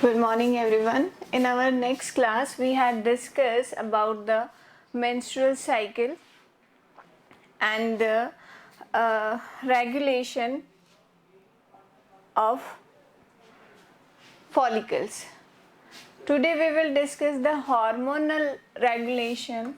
Good morning everyone. In our next class we had discussed about the menstrual cycle and the regulation of follicles. Today we will discuss the hormonal regulation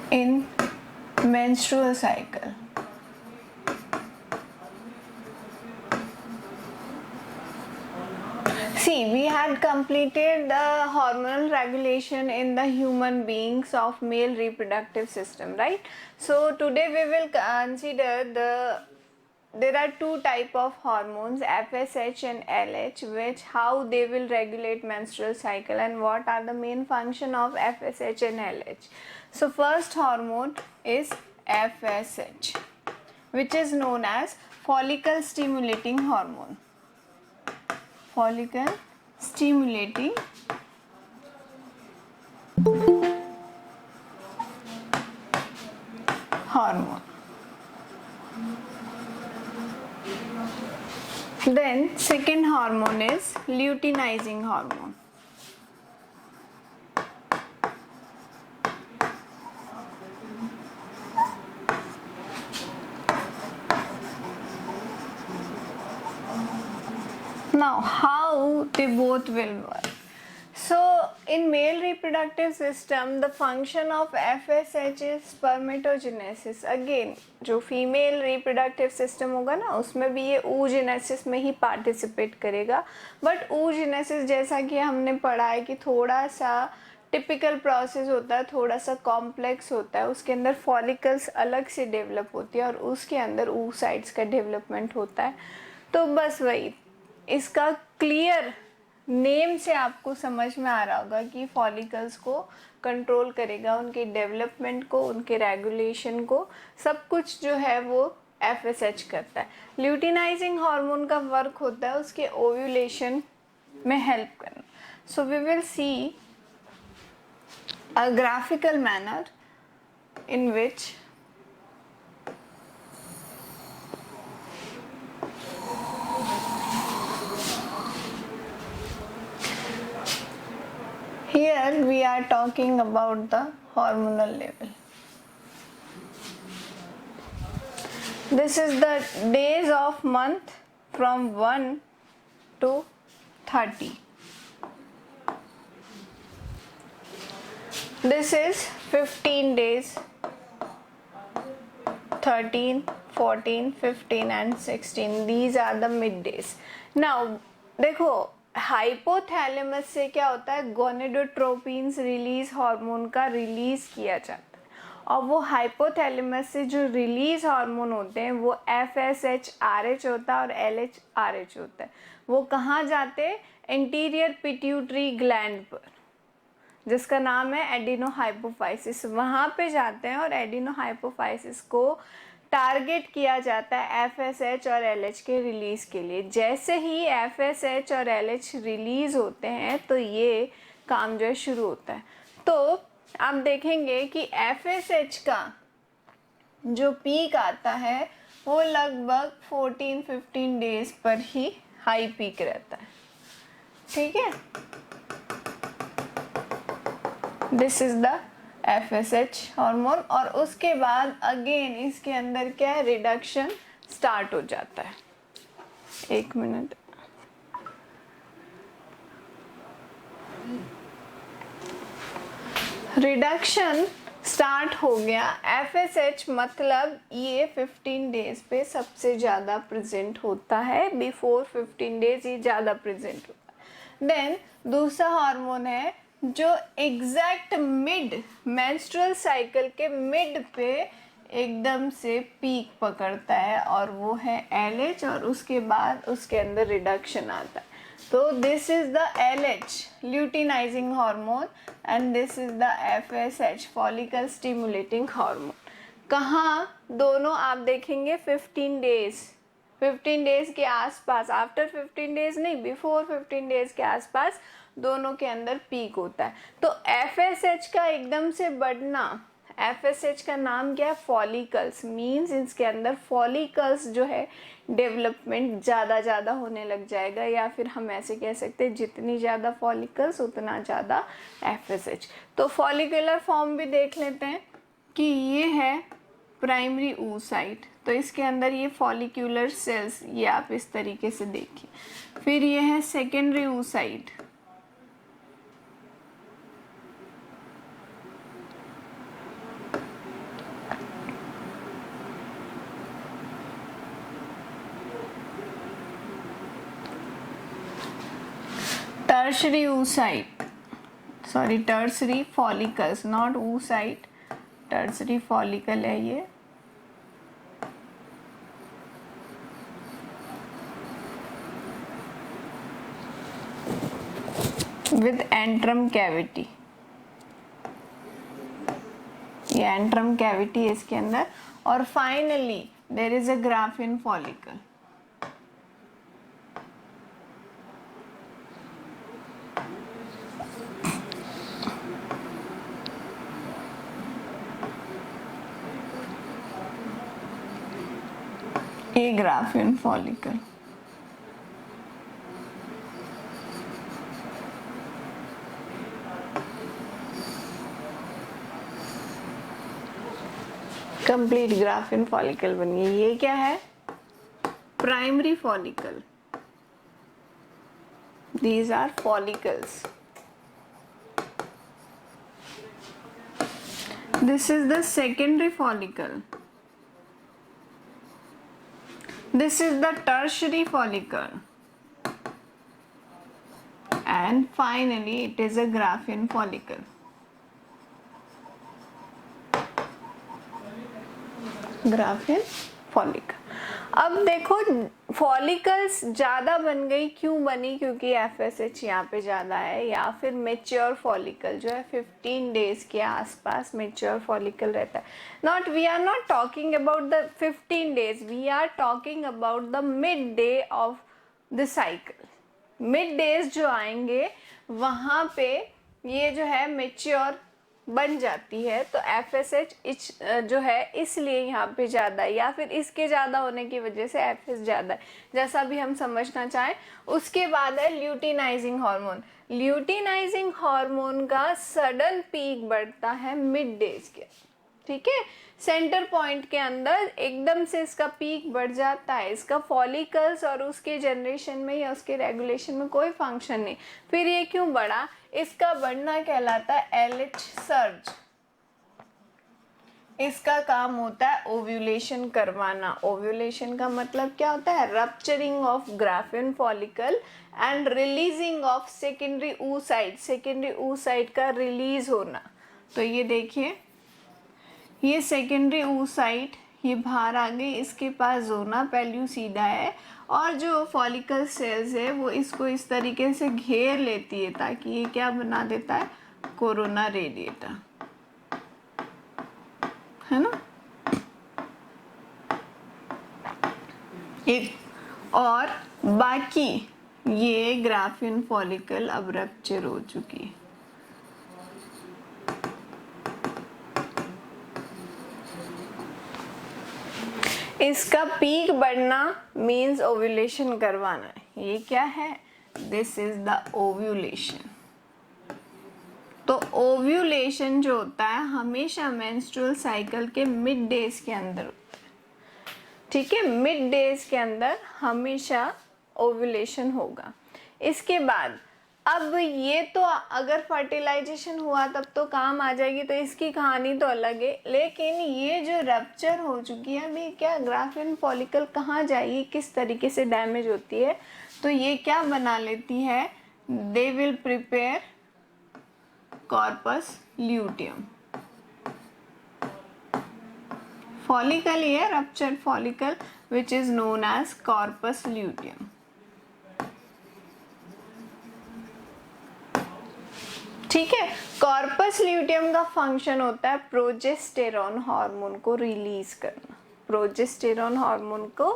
in menstrual cycle. See, we had completed the hormonal regulation in the human beings of male reproductive system, right? So today we will consider there are two type of hormones, FSH and LH, which how they will regulate menstrual cycle and what are the main function of FSH and LH. So first hormone is FSH, which is known as follicle stimulating hormone. Follicle stimulating hormone. Then second hormone is luteinizing hormone. Now how they both will work? So in male reproductive system the function of FSH is spermatogenesis. Again जो female reproductive system होगा ना उसमें भी ये oogenesis में ही participate करेगा, but oogenesis जैसा कि हमने पढ़ा है कि थोड़ा सा टिपिकल प्रोसेस होता है, थोड़ा सा कॉम्प्लेक्स होता है, उसके अंदर फॉलिकल्स अलग से डेवलप होती है और उसके अंदर oocytes का डेवलपमेंट होता है. तो बस वही इसका क्लियर नेम से आपको समझ में आ रहा होगा कि फॉलिकल्स को कंट्रोल करेगा, उनके डेवलपमेंट को, उनके रेगुलेशन को, सब कुछ जो है वो FSH करता है. ल्यूटिनाइजिंग हार्मोन का वर्क होता है उसके ओव्यूलेशन में हेल्प करना. So we will see a graphical manner in which here we are talking about the hormonal level. This is the days of month from 1 to 30. This is 15 days, 13, 14, 15 and 16. These are the middays. Now देखो hypothalamus से क्या होता है, गोनेडोट्रोपिन्स release hormone का release किया जाता है और वो हाइपोथैलेमस से जो रिलीज हार्मोन होते हैं वो FSH RH होता है और LH RH होता है. वो कहाँ जाते हैं, एंटीरियर पिट्यूटरी ग्लैंड पर जिसका नाम है एडिनोहाइपोफाइसिस, वहाँ पे जाते हैं और एडिनोहाइपोफाइसिस को टारगेट किया जाता है FSH और LH के रिलीज के लिए. जैसे ही FSH और LH रिलीज होते हैं तो ये काम जो है शुरू होता है. तो आप देखेंगे कि FSH का जो पीक आता है वो लगभग 14-15 डेज पर ही हाई पीक रहता है. ठीक है, this is the FSH hormone. और उसके बाद अगेन इसके अंदर क्या है, रिडक्शन स्टार्ट हो जाता है. एक मिनट, रिडक्शन स्टार्ट हो गया. FSH मतलब ये 15 डेज पे सबसे ज़्यादा प्रेजेंट होता है, बिफोर 15 डेज ये ज़्यादा प्रेजेंट होता है. देन दूसरा हार्मोन है जो एग्जैक्ट मिड मेंस्ट्रुअल साइकिल के मिड पे एकदम से पीक पकड़ता है और वो है LH और उसके बाद उसके अंदर रिडक्शन आता है. तो this is the LH luteinizing hormone and this is the FSH follicle stimulating hormone. कहाँ दोनों आप देखेंगे 15 डेज के आसपास, आफ्टर 15 डेज नहीं, बिफोर 15 डेज के आसपास दोनों के अंदर पीक होता है। तो FSH का एकदम से बढ़ना, FSH का नाम क्या है, फॉलिकल्स, मीन्स इसके अंदर फॉलिकल्स जो है डेवलपमेंट ज़्यादा होने लग जाएगा, या फिर हम ऐसे कह सकते हैं जितनी ज़्यादा फॉलिकल्स उतना ज़्यादा FSH। तो फॉलिकुलर फॉर्म भी देख लेते हैं कि ये है प्राइमरी oocyte, तो इसके अंदर ये फॉलिक्यूलर सेल्स, ये आप इस तरीके से देखिए। फिर ये है secondary oocyte, tertiary oocyte, sorry tertiary follicles, not oocyte, tertiary follicle है ये। विद एंट्रम कैविटी, ये एंट्रम कैविटी है इसके अंदर। और finally there is a Graafian follicle. ये Graafian follicle, complete Graafian follicle बन गई। ये क्या है, primary follicle, these are follicles. This is the secondary follicle, this is the tertiary follicle, and finally it is a graphene follicle. Graphene follicle. अब देखो follicles ज़्यादा बन गई, क्यों बनी, क्योंकि FSH यहाँ पे ज़्यादा है, या फिर मेच्योर फॉलिकल जो है 15 डेज के आसपास मेच्योर फॉलिकल रहता है। Not, we are not talking about the 15 days, we are talking about the mid day of the cycle. Mid days जो आएंगे वहाँ पे ये जो है मेच्योर बन जाती है, तो FSH जो है इसलिए यहाँ पे ज़्यादा है, या फिर इसके ज़्यादा होने की वजह से FS ज़्यादा है, जैसा भी हम समझना चाहें। उसके बाद है ल्यूटिनाइजिंग हार्मोन। ल्यूटिनाइजिंग हार्मोन का सडन पीक बढ़ता है मिड डेज के, ठीक है, सेंटर पॉइंट के अंदर एकदम से इसका पीक बढ़ जाता है। इसका फॉलिकल्स और उसके जनरेशन में या उसके रेगुलेशन में कोई फंक्शन नहीं। फिर ये क्यों बढ़ा, इसका बढ़ना कहलाता है LH सर्ज। इसका काम होता है ओव्यूलेशन करवाना। ओव्यूलेशन का मतलब क्या होता है, rupturing of graphene follicle and releasing of secondary oocyte, secondary oocyte का रिलीज होना। तो ये देखिए, ये सेकेंडरी oocyte ये बाहर आ गई, इसके पास जोना पेल्यूसिडा है, और जो फॉलिकल सेल्स है वो इसको इस तरीके से घेर लेती है ताकि ये क्या बना देता है, कोरोना रेडिएटा, है ना। एक और बाकी ये ग्राफिन फॉलिकल अब रप्चर हो चुकी है। इसका पीक बढ़ना मीन्स ओव्यूलेशन करवाना। ये क्या है, दिस इज द ओव्यूलेशन। तो ओव्यूलेशन जो होता है हमेशा मेंस्ट्रुअल साइकिल के मिड डेज के अंदर होता है, ठीक है, मिड डेज के अंदर हमेशा ओव्यूलेशन होगा। इसके बाद अब ये तो अगर फर्टिलाइजेशन हुआ तब तो काम आ जाएगी, तो इसकी कहानी तो अलग है। लेकिन ये जो रप्चर हो चुकी है अभी, क्या ग्राफिन फॉलिकल कहाँ जाएगी, किस तरीके से डैमेज होती है, तो ये क्या बना लेती है, they will prepare corpus luteum. Follicle ये ruptured follicle which is known as corpus luteum. ठीक है, कॉर्पस ल्यूटियम का फंक्शन होता है प्रोजेस्टेरॉन हार्मोन को रिलीज करना, प्रोजेस्टेरॉन हार्मोन को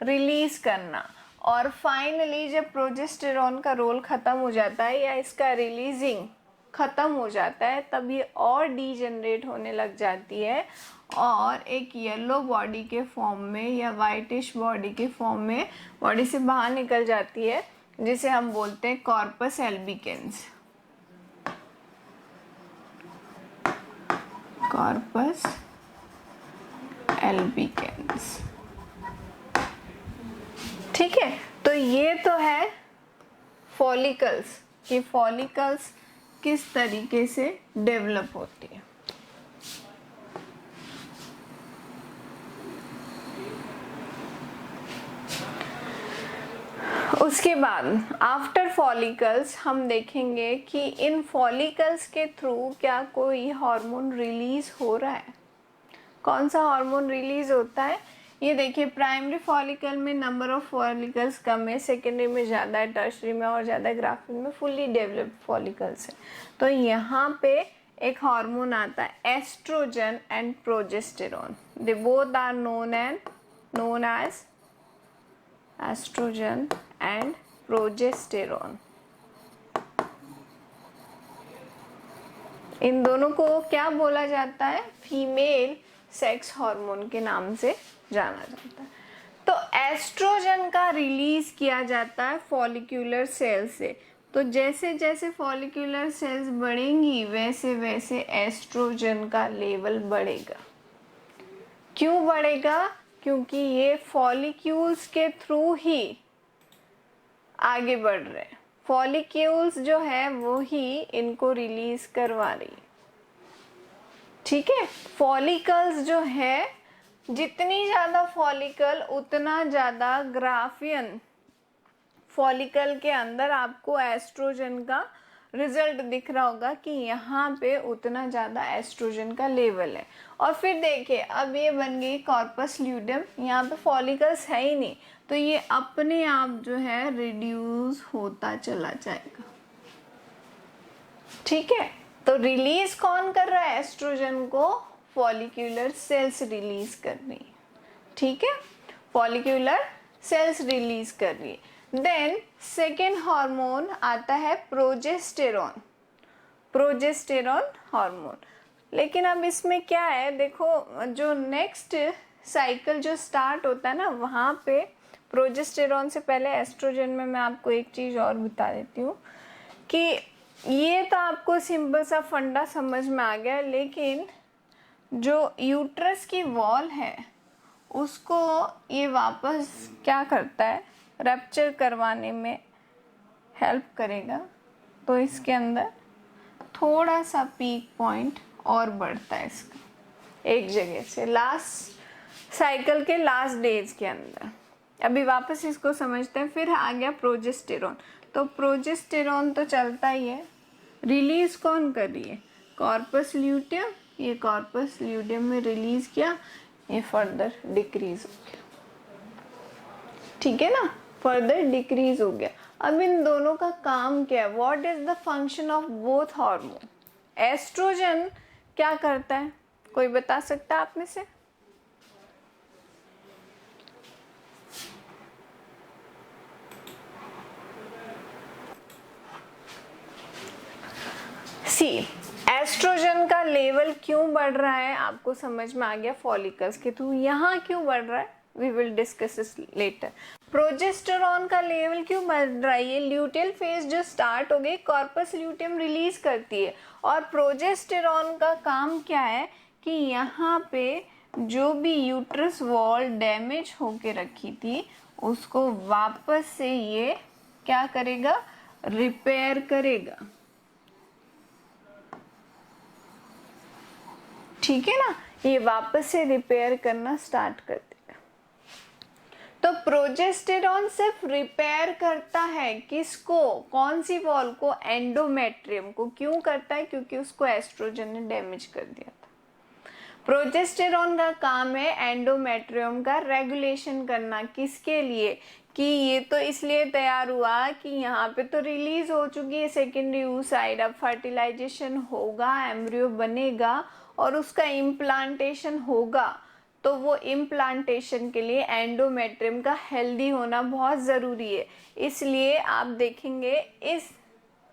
रिलीज करना। और फाइनली जब प्रोजेस्टेरॉन का रोल ख़त्म हो जाता है या इसका रिलीजिंग ख़त्म हो जाता है, तब ये और डीजनरेट होने लग जाती है और एक येलो बॉडी के फॉर्म में या वाइटिश बॉडी के फॉर्म में बॉडी से बाहर निकल जाती है, जिसे हम बोलते हैं कॉर्पस एल्बिकेंस। कॉर्पस एल्बिकेंस, ठीक है। तो ये तो है फॉलिकल्स, कि फॉलिकल्स किस तरीके से डेवलप होती है। उसके बाद आफ्टर फॉलिकल्स हम देखेंगे कि इन फॉलिकल्स के थ्रू क्या कोई हार्मोन रिलीज हो रहा है। कौन सा हार्मोन रिलीज होता है, ये देखिए प्राइमरी फॉलिकल में नंबर ऑफ फॉलिकल्स कम है, सेकेंडरी में ज़्यादा है, टर्शरी में और ज़्यादा, ग्राफिन में फुल्ली डेवलप्ड फॉलिकल्स है। तो यहाँ पे एक हार्मोन आता है oestrogen and progesterone. They both are known as oestrogen and progesterone. इन दोनों को क्या बोला जाता है, फीमेल सेक्स हार्मोन के नाम से जाना जाता है। तो एस्ट्रोजन का रिलीज किया जाता है फॉलिक्यूलर सेल से। तो जैसे जैसे फॉलिक्यूलर सेल्स बढ़ेंगी वैसे वैसे एस्ट्रोजन का लेवल बढ़ेगा। क्यों बढ़ेगा, क्योंकि ये फॉलिक्यूल्स के थ्रू ही आगे बढ़ रहे हैं। फॉलिक्यूल्स जो है वो ही इनको रिलीज करवा रही है, ठीक है। फॉलिकल्स जो है, जितनी ज़्यादा फॉलिकल उतना ज़्यादा ग्राफियन। फॉलिकल के अंदर आपको एस्ट्रोजन का रिजल्ट दिख रहा होगा कि यहाँ पे उतना ज़्यादा एस्ट्रोजन का लेवल है। और फिर देखिए अब ये बन गई कॉर्पस ल्यूटियम, यहाँ पे फॉलिकल्स है ही नहीं, तो ये अपने आप जो है रिड्यूस होता चला जाएगा, ठीक है। तो रिलीज कौन कर रहा है एस्ट्रोजन को, फॉलिक्यूलर सेल्स रिलीज कर रही है, ठीक है। फॉलिक्यूलर सेल्स रिलीज कर रही है। देन सेकेंड हार्मोन आता है प्रोजेस्टेरॉन, प्रोजेस्टेरॉन हार्मोन। लेकिन अब इसमें क्या है, देखो जो नेक्स्ट साइकिल जो स्टार्ट होता है ना, वहाँ पे प्रोजेस्टेरॉन से पहले एस्ट्रोजन में मैं आपको एक चीज़ और बता देती हूँ कि ये तो आपको सिंपल सा फंडा समझ में आ गया, लेकिन जो यूट्रस की वॉल है उसको ये वापस क्या करता है, रप्चर करवाने में हेल्प करेगा। तो इसके अंदर थोड़ा सा पीक पॉइंट और बढ़ता है इसका, एक जगह से लास्ट साइकिल के लास्ट डेज के अंदर। अभी वापस इसको समझते हैं। फिर आ गया प्रोजेस्टेरॉन। तो प्रोजेस्टेरॉन तो चलता ही है, रिलीज कौन कर रही है, कॉर्पस ल्यूटियम। ये कॉर्पस ल्यूटियम में रिलीज किया, ये फर्दर डिक्रीज हो गया, ठीक है ना, फर्दर डिक्रीज हो गया। अब इन दोनों का काम क्या है, what is the function of both hormone. Estrogen क्या करता है, कोई बता सकता है आप में से? सी, एस्ट्रोजन का लेवल क्यों बढ़ रहा है, आपको समझ में आ गया फॉलिकल्स के थ्रू। यहाँ क्यों बढ़ रहा है, we will discuss this later. Progesterone का लेवल क्यों बढ़ रहा है, ये ल्यूटियल फेज जो स्टार्ट हो गई, कॉर्पस ल्यूटियम रिलीज करती है। और प्रोजेस्टेरॉन का काम क्या है कि यहाँ पे जो भी यूट्रस वॉल डैमेज होके रखी थी उसको वापस से ये क्या करेगा, रिपेयर करेगा, ठीक है ना। ये वापस से रिपेयर करना स्टार्ट कर देगा। तो प्रोजेस्टेरॉन सिर्फ रिपेयर करता है किसको, कौन सी वॉल को, एंडोमेट्रियम को। क्यों करता है, क्योंकि उसको एस्ट्रोजन ने डैमेज कर दिया था। प्रोजेस्टेरॉन का काम है एंडोमेट्रियम का रेगुलेशन करना, किसके लिए, कि ये तो इसलिए तैयार हुआ कि यहाँ पे तो रिलीज हो चुकी है सेकेंडरी oocyte, अब फर्टिलाइजेशन होगा, एम्ब्रियो बनेगा और उसका इम्प्लांटेशन होगा। तो वो इम्प्लांटेशन के लिए एंडोमेट्रियम का हेल्दी होना बहुत ज़रूरी है। इसलिए आप देखेंगे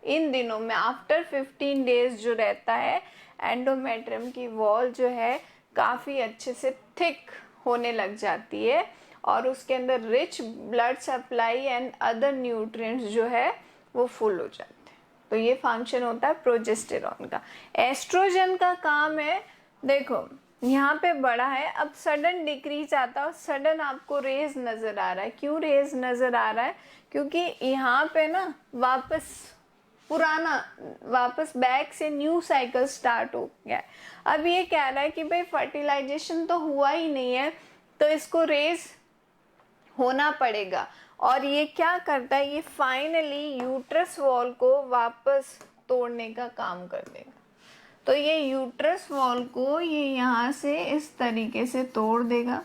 इन दिनों में आफ्टर 15 डेज जो रहता है, एंडोमेट्रियम की वॉल जो है काफ़ी अच्छे से थिक होने लग जाती है और उसके अंदर rich blood supply and other nutrients जो है वो फुल हो जाते हैं। तो ये फंक्शन होता है प्रोजेस्टेरॉन का। एस्ट्रोजन का काम है, देखो यहाँ पे बड़ा है, अब सडन डिक्रीज आता है और सडन आपको रेज नज़र आ रहा है। क्यों रेज नज़र आ रहा है? क्योंकि यहाँ पे ना वापस बैक से न्यू साइकिल स्टार्ट हो गया है। अब ये कह रहा है कि भाई फर्टिलाइजेशन तो हुआ ही नहीं है, तो इसको रेज होना पड़ेगा। और ये क्या करता है, ये फाइनली यूट्रस वॉल को वापस तोड़ने का काम कर देगा। तो ये यूट्रस वॉल को ये यहाँ से इस तरीके से तोड़ देगा,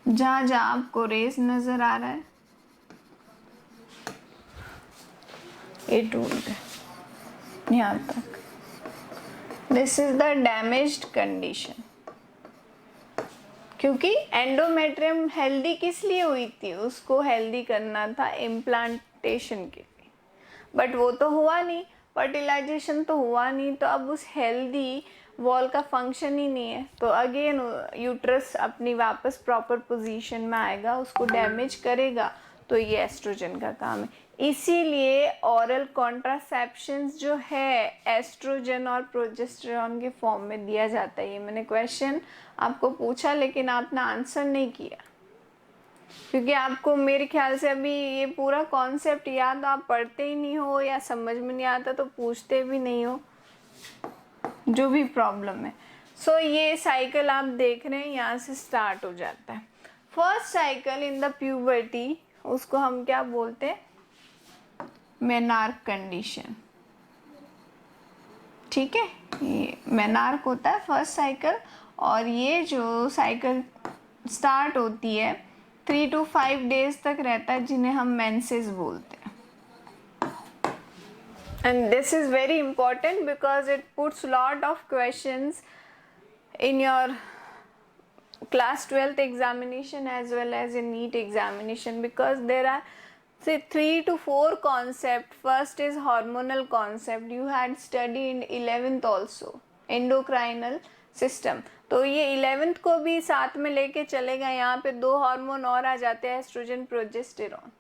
जहाँ जहाँ आपको रेस नजर आ रहा है ये टूट गया यहाँ तक। This is the damaged condition. क्योंकि एंडोमेट्रियम हेल्दी किस लिए हुई थी? उसको हेल्दी करना था इम्प्लांटेशन के लिए, बट वो तो हुआ नहीं, फर्टिलाइजेशन तो हुआ नहीं, तो अब उस हेल्दी वॉल का फंक्शन ही नहीं है। तो अगेन यूट्रस अपनी वापस प्रॉपर पोजीशन में आएगा, उसको डैमेज करेगा। तो ये एस्ट्रोजन का काम है। इसीलिए ऑरल कॉन्ट्रासेप्शंस जो है एस्ट्रोजन और प्रोजेस्टेरॉन के फॉर्म में दिया जाता है। ये मैंने क्वेश्चन आपको पूछा लेकिन आपने आंसर नहीं किया, क्योंकि आपको मेरे ख्याल से अभी ये पूरा कॉन्सेप्ट याद, आप पढ़ते ही नहीं हो या समझ में नहीं आता तो पूछते भी नहीं हो, जो भी प्रॉब्लम है। सो ये साइकिल आप देख रहे हैं यहाँ से स्टार्ट हो जाता है। First cycle in the puberty, उसको हम क्या बोलते हैं? Menarche condition. ठीक है, ये मेनार्क होता है फर्स्ट साइकिल। और ये जो साइकिल स्टार्ट होती है 3 to 5 डेज तक रहता है, जिन्हें हम मेंसेस बोलते हैं। And this is very important because it puts lot of questions in your class 12th examination as well as in NEET examination, because there are say 3 to 4 concept. First is hormonal concept, you had studied in 11th also, endocrinal system। तो ये 11th को भी साथ में लेके चलेगा। यहाँ पे 2 हार्मोन और आ जाते हैं, एस्ट्रोजन प्रोजेस्टेरॉन।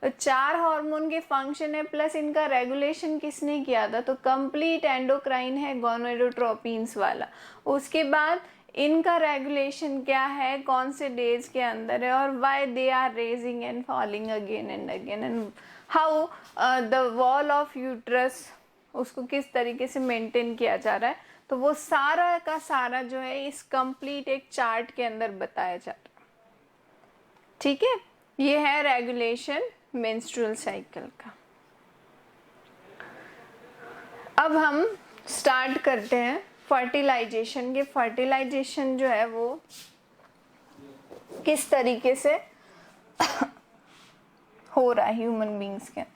तो 4 हार्मोन के फंक्शन है, प्लस इनका रेगुलेशन किसने किया था? तो कंप्लीट एंडोक्राइन है, गोनाडोट्रोपिन्स वाला। उसके बाद इनका रेगुलेशन क्या है, कौन से डेज के अंदर है, और why they are raising and falling again and again, and how the wall of uterus, उसको किस तरीके से मेंटेन किया जा रहा है। तो वो सारा का सारा जो है इस कंप्लीट एक चार्ट के अंदर बताया जा रहा है। ठीक है, ये है रेगुलेशन मेंस्ट्रुअल साइकिल का। अब हम स्टार्ट करते हैं फर्टिलाइजेशन के। फर्टिलाइजेशन जो है वो किस तरीके से हो रहा है ह्यूमन बींग्स के।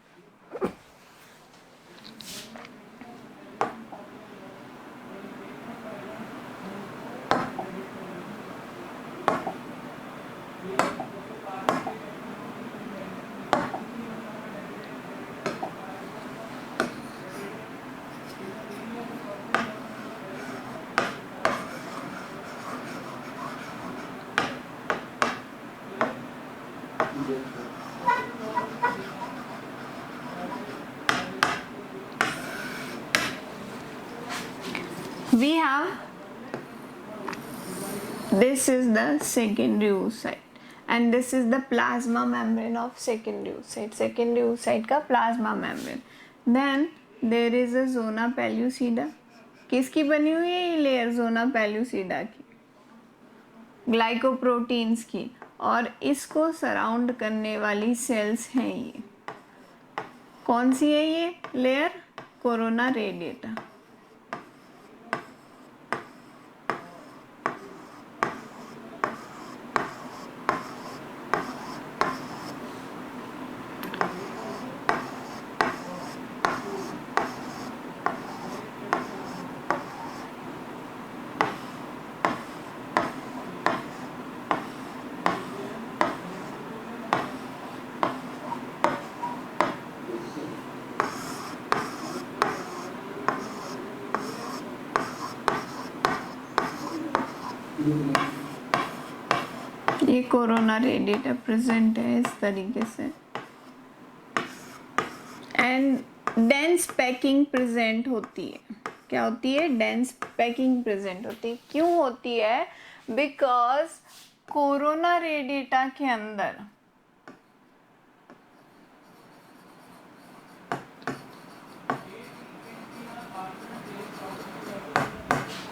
We have, this is the secondary oocyte and this is the plasma membrane of secondary oocyte. Secondary oocyte का plasma membrane. Then there is a zona pellucida. किसकी बनी हुई है ये लेयर? zona pellucida की, glycoproteins की। और इसको सराउंड करने वाली सेल्स हैं ये। कौन सी है ये लेयर? Corona radiata. ये कोरोना रेडिएटर प्रेजेंट है इस तरीके से, एंड डेंस पैकिंग प्रेजेंट होती है। क्या होती है? डेंस पैकिंग प्रेजेंट होती है। क्यों होती है? बिकॉज कोरोना रेडिएटा के अंदर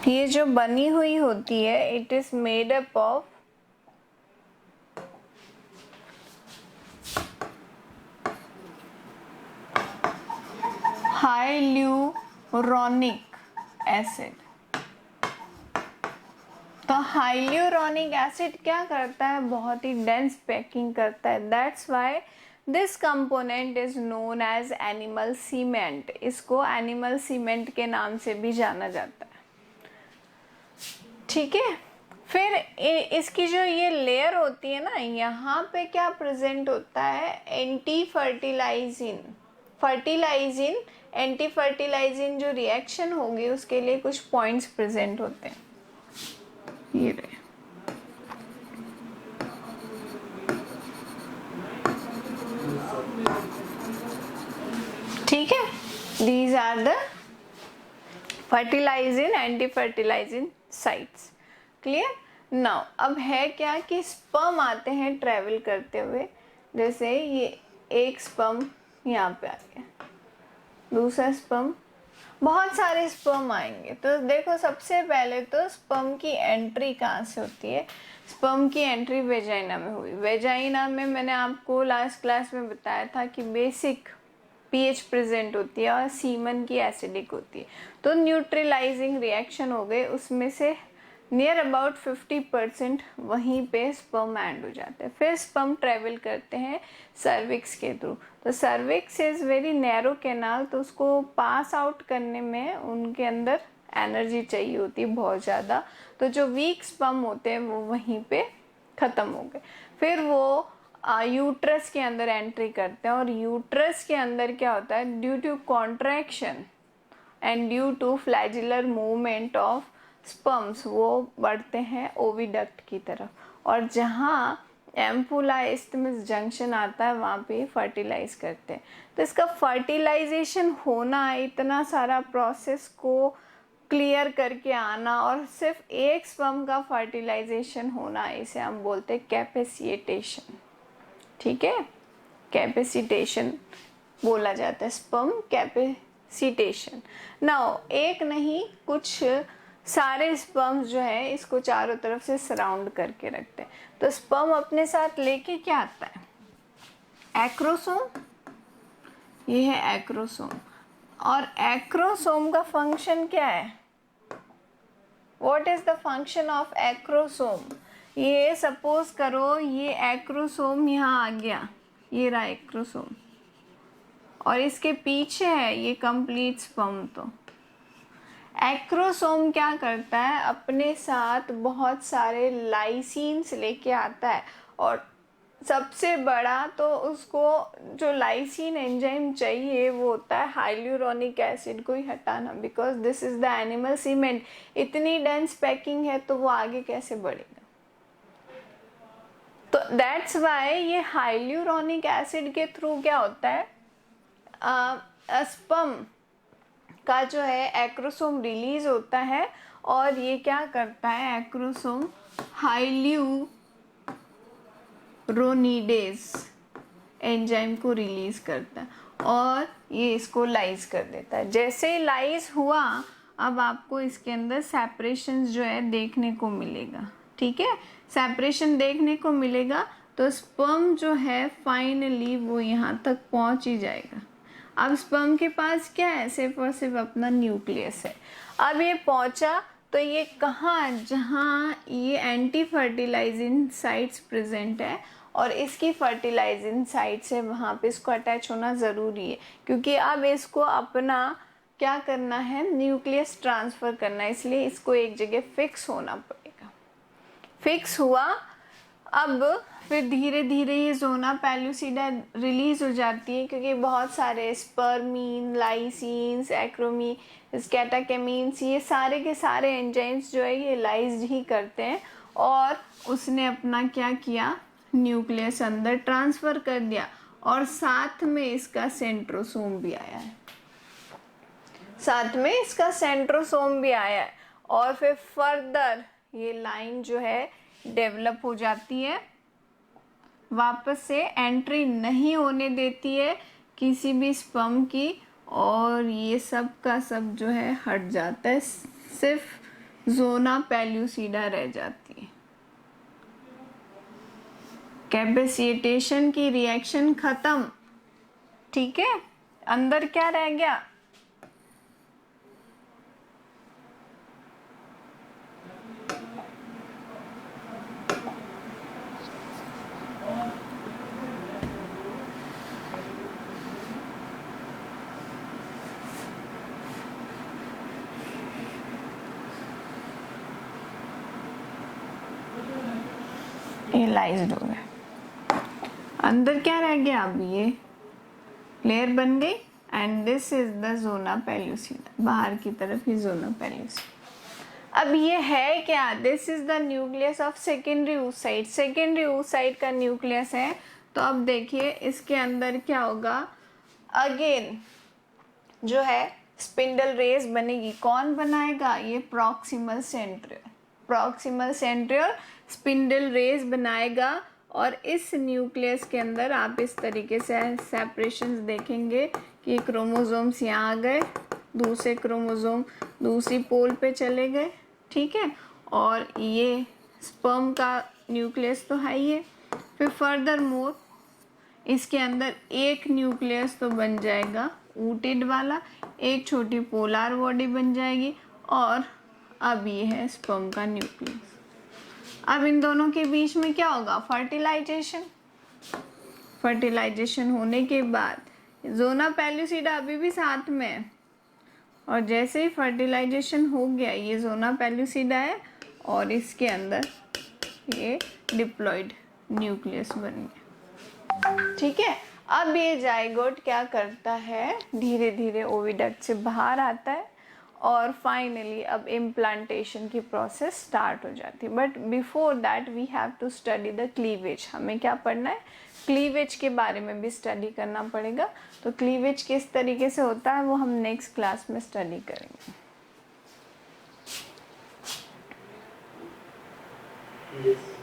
ये जो बनी हुई होती है, it is made up of hyaluronic acid. तो हाइल्यूरोनिक एसिड क्या करता है? बहुत ही डेंस पैकिंग करता है। That's why this component is known as animal cement. इसको एनिमल सीमेंट के नाम से भी जाना जाता है। ठीक है, फिर इसकी जो ये लेयर होती है ना, यहाँ पे क्या प्रेजेंट होता है? Anti fertilizin. Fertilizin, anti fertilizin जो रिएक्शन होगी उसके लिए कुछ पॉइंट्स प्रेजेंट होते हैं। ये रहे, ठीक है, these are the fertilizin, anti fertilizin sites. Clear? Now अब है क्या कि स्पर्म आते हैं ट्रेवल करते हुए। जैसे ये एक स्पर्म यहाँ पे आ गया, दूसरा स्पर्म, बहुत सारे स्पर्म आएंगे। तो देखो, सबसे पहले तो स्पर्म की एंट्री कहाँ से होती है? स्पर्म की एंट्री वेजाइना में हुई। वेजाइना में मैंने आपको लास्ट क्लास में बताया था कि बेसिक पीएच प्रेजेंट होती है और सीमन की एसिडिक होती है। तो न्यूट्रलाइजिंग रिएक्शन हो गए, उसमें से नियर अबाउट 50% वहीं पे स्पर्म एंड हो जाते हैं। फिर स्पर्म ट्रेवल करते हैं सर्विक्स के थ्रू। तो cervix is very narrow canal, तो उसको पास आउट करने में उनके अंदर एनर्जी चाहिए होती है बहुत ज़्यादा। तो जो वीक स्पर्म होते हैं वो वहीं पे ख़त्म हो गए। फिर वो यूट्रस के अंदर एंट्री करते हैं, और यूट्रस के अंदर क्या होता है? Due to contraction and due to flagellar movement of sperms वो बढ़ते हैं ओविडक्ट की तरफ, और जहाँ एम्पुला इस्थमस जंक्शन आता है वहाँ पे फर्टिलाइज करते हैं। तो इसका फर्टिलाइजेशन होना, इतना सारा प्रोसेस को क्लियर करके आना, और सिर्फ एक स्पर्म का फर्टिलाइजेशन होना, इसे हम बोलते हैं कैपेसिटेशन। ठीक है, कैपेसिटेशन बोला जाता है, स्पर्म कैपेसिटेशन। नाउ एक नहीं, कुछ सारे स्पर्म्स जो है इसको चारों तरफ से सराउंड करके रखते हैं। तो स्पर्म अपने साथ लेके क्या आता है? एक्रोसोम। ये है एक्रोसोम, और एक्रोसोम का फंक्शन क्या है? What is the function of acrosome? ये सपोज करो ये एक्रोसोम यहाँ आ गया, ये रहा एक्रोसोम, और इसके पीछे है ये कंप्लीट स्पर्म। तो एक्रोसोम क्या करता है? अपने साथ बहुत सारे लाइसीन्स लेके आता है, और सबसे बड़ा तो उसको जो लाइसीन एंजाइम चाहिए वो होता है हाइल्यूरोनिक एसिड को ही हटाना, because this is the animal cement. इतनी डेंस पैकिंग है तो वो आगे कैसे बढ़ेगा? तो दैट्स वाई ये हाइल्यूरोनिक एसिड के थ्रू क्या होता है? स्पर्म का जो है एक्रोसोम रिलीज होता है, और ये क्या करता है? एक्रोसोम हाइल्यूरोनिडेज एंजाइम को रिलीज करता है, और ये इसको लाइज कर देता है। जैसे ही लाइज हुआ, अब आपको इसके अंदर सेपरेशन जो है देखने को मिलेगा। ठीक है, सेपरेशन देखने को मिलेगा, तो स्पर्म जो है फाइनली वो यहाँ तक पहुँच ही जाएगा। अब स्पर्म के पास क्या है? सिर्फ और सिर्फ अपना न्यूक्लियस है। अब ये पहुंचा तो ये कहाँ? जहाँ ये एंटी फर्टिलाइजिंग साइट्स प्रेजेंट है, और इसकी फर्टिलाइजिंग साइट्स है वहाँ पे इसको अटैच होना ज़रूरी है, क्योंकि अब इसको अपना क्या करना है? न्यूक्लियस ट्रांसफ़र करना है, इसलिए इसको एक जगह फिक्स होना पड़ेगा। फिक्स हुआ, अब फिर धीरे धीरे ये ज़ोना पेलुसिडा रिलीज हो जाती है, क्योंकि बहुत सारे स्पर्मीन, लाइसीन्स, एक्रोमी, कैटाकेमीन्स, ये सारे के सारे एंजाइम्स जो है ये लाइज ही करते हैं। और उसने अपना क्या किया, न्यूक्लियस अंदर ट्रांसफ़र कर दिया, और साथ में इसका सेंट्रोसोम भी आया है, साथ में इसका सेंट्रोसोम भी आया है। और फिर फर्दर ये लाइन जो है डेवलप हो जाती है, वापस से एंट्री नहीं होने देती है किसी भी स्पर्म की, और ये सब का सब जो है हट जाता है, सिर्फ ज़ोना पेलुसिडा रह जाती है। कैपेसिटेशन की रिएक्शन खत्म, ठीक है। अंदर क्या रह गया, एलाइज्ड हो गया। अंदर क्या रह गया, अब ये लेयर बन गई, and this is the zona pellucida, बाहर की तरफ ही ज़ोना पेलुसिडा। अब ये है क्या, this is the nucleus of secondary oocyte, secondary oocyte का न्यूक्लियस है। तो अब देखिए इसके अंदर क्या होगा, अगेन जो है स्पिंडल रेस बनेगी। कौन बनाएगा, ये proximal centriole, proximal centriole spindle rays बनाएगा। और इस न्यूक्लियस के अंदर आप इस तरीके से सेपरेशंस देखेंगे कि क्रोमोसोम्स यहाँ आ गए, दूसरे क्रोमोसोम दूसरी पोल पे चले गए, ठीक है। और ये स्पर्म का न्यूक्लियस तो है ही है। फिर फर्दर मोर इसके अंदर एक न्यूक्लियस तो बन जाएगा ऊटेड वाला, एक छोटी पोलर बॉडी बन जाएगी, और अब ये है स्पर्म का न्यूक्लियस। अब इन दोनों के बीच में क्या होगा, फर्टिलाइजेशन। फर्टिलाइजेशन होने के बाद ज़ोना पेलुसिडा अभी भी साथ में है, और जैसे ही फर्टिलाइजेशन हो गया ये ज़ोना पेलुसिडा है, और इसके अंदर ये डिप्लॉइड न्यूक्लियस बन गया, ठीक है। अब ये जाइगोट क्या करता है, धीरे धीरे ओविडक्ट से बाहर आता है, और फाइनली अब इम्प्लांटेशन की प्रोसेस स्टार्ट हो जाती है। But before that we have to study the cleavage. हमें क्या पढ़ना है, क्लीवेज के बारे में भी स्टडी करना पड़ेगा। तो क्लीवेज किस तरीके से होता है वो हम नेक्स्ट क्लास में स्टडी करेंगे। Yes.